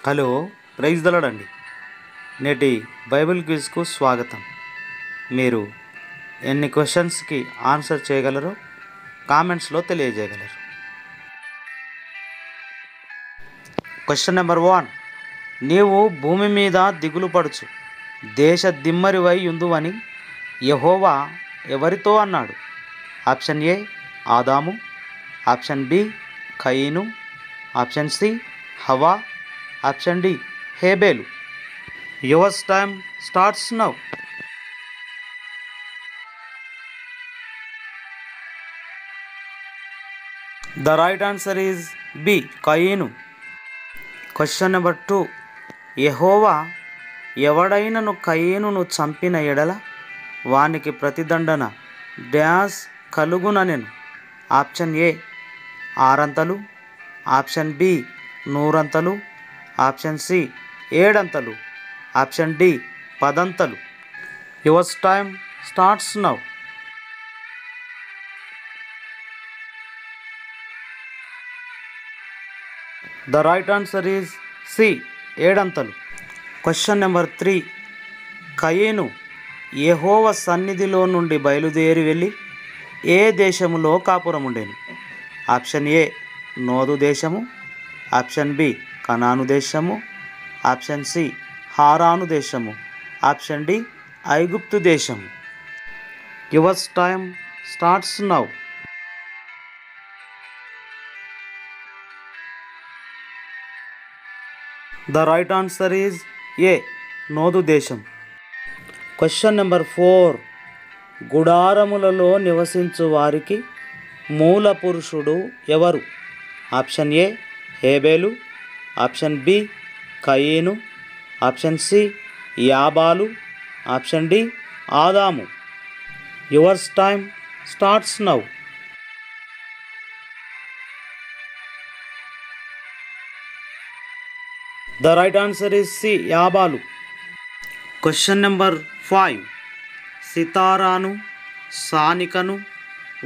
Hello, praise దలాడండి. నేటి Bible క్విజ్కు స్వాగతం. మీరు ఎన్ని క్వశ్చన్స్కి ఆన్సర్ చేయగలరో కామెంట్స్లో తెలియజేయగలరు. Question number 1. నీవు భూమి మీద దిగులు పడుచు దేశ దిమ్మరివై యుందువని యెహోవా ఎవరితో అన్నాడు? ఆప్షన్ ఏ ఆదాము, ఆప్షన్ బి కయీను, ఆప్షన్ సి హవా, ఆప్షన్ డి హేబేలు. Yours time starts now. The right answer is B కయీను. Question number 2. యెహోవా ఎవడైనను కయీనును చంపిన ఎడల వానికి ప్రతిదండన డ్యాష్ కలుగుననెను. Option A 6 option B 100, option C 7, option D 10. Yours time starts now. The right answer is C 7. Question number 3. కయీను యెహోవా సన్నిధిలో నుండి బయలుదేరి వెళ్ళి ఏ దేశములో కాపురం ఉండేను? ఆప్షన్ ఏ నోదు దేశము, ఆప్షన్ బి కనాను దేశము, ఆప్షన్ సి హారాను దేశము, ఆప్షన్ డి ఐగుప్తు దేశము. Yours time starts now. The right answer is A నోదు దేశం. Question number 4. గుడారములలో నివసించు వారికి మూల పురుషుడు ఎవరు? ఆప్షన్ ఏ హేబేలు, ఆప్షన్ బి కయీను, ఆప్షన్ సి యాబాలు, ఆప్షన్ డి ఆదాము. Yours time starts now. The right answer is C యాబాలు. Question number 5. సితారాను సానికను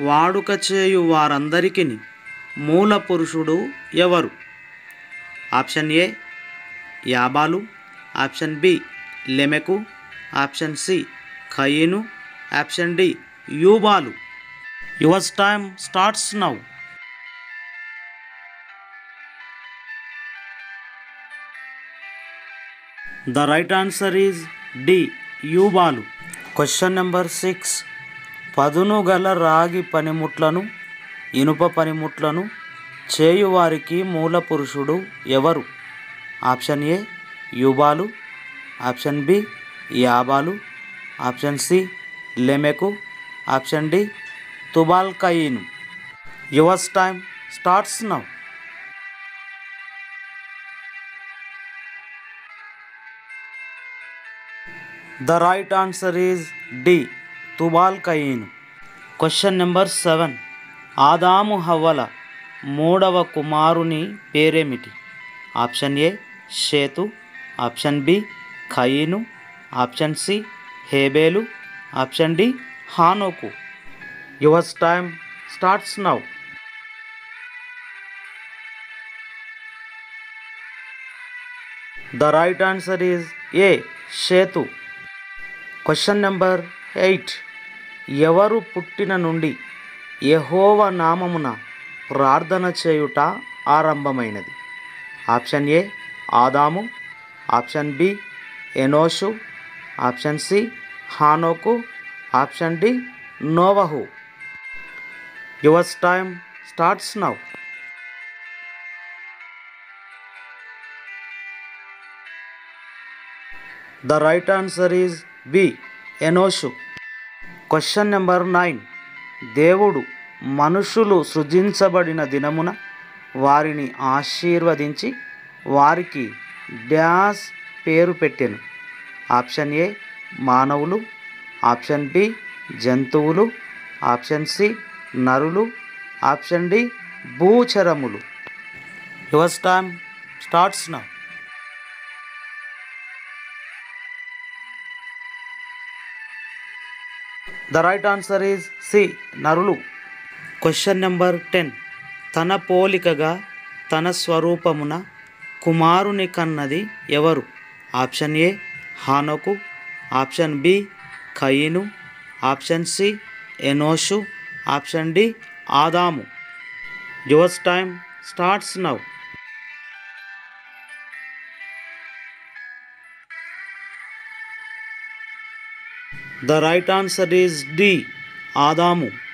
వాడుక చేయు వారందరికీ మూల పురుషుడు ఎవరు? ఆప్షన్ ఏ యాబాలు, ఆప్షన్ బి లెమెకు, ఆప్షన్ సి కయీను, ఆప్షన్ డి యూబాలు. Yours time starts now. The right answer is D యూబాలు. Question number 6. పదును గల రాగి పనిముట్లను ఇనుప పనిముట్లను చేయువారికి మూల పురుషుడు ఎవరు? ఆప్షన్ ఏ యూబాలు, ఆప్షన్ బి యాబాలు, ఆప్షన్ సి లెమెకు, ఆప్షన్ డి తుబాల్ కయీను. Yours time starts now. The right answer is D తుబాల్ కయీను. Question number 7. ఆదాము హవ్వల మూడవ కుమారుని పేరేమిటి? ఆప్షన్ ఏ షేతు, ఆప్షన్ బి కయీను, ఆప్షన్ సి హేబేలు, ఆప్షన్ డి హానోకు. Yours time starts now. The right answer is A షేతు. Question number 8. ఎవరు పుట్టిన నుండి యెహోవా నామమున ప్రార్థన చేయుట ఆరంభమైనది? ఆప్షన్ ఏ ఆదాము, ఆప్షన్ బి ఎనోషు, ఆప్షన్ సి హానోకు, ఆప్షన్ డి నోవహు. Yours time starts now. The right answer is B ఎనోషు. Question number 9. దేవుడు మనుషులు సృజించబడిన దినమున వారిని ఆశీర్వదించి వారికి డ్యాష్ పేరు పెట్టెను. ఆప్షన్ ఏ మానవులు, ఆప్షన్ బి జంతువులు, ఆప్షన్ సి నరులు, ఆప్షన్ డి భూచరములు. Yours time starts now. The right answer is C నరులు. Question number 10. తన పోలికగా తన స్వరూపమున కుమారుని కన్నది ఎవరు? ఆప్షన్ ఏ హానోకు, ఆప్షన్ బి కయీను, ఆప్షన్ సి ఎనోషు, ఆప్షన్ డి ఆదాము. Yours time starts now. The right answer is D. ఆదాము.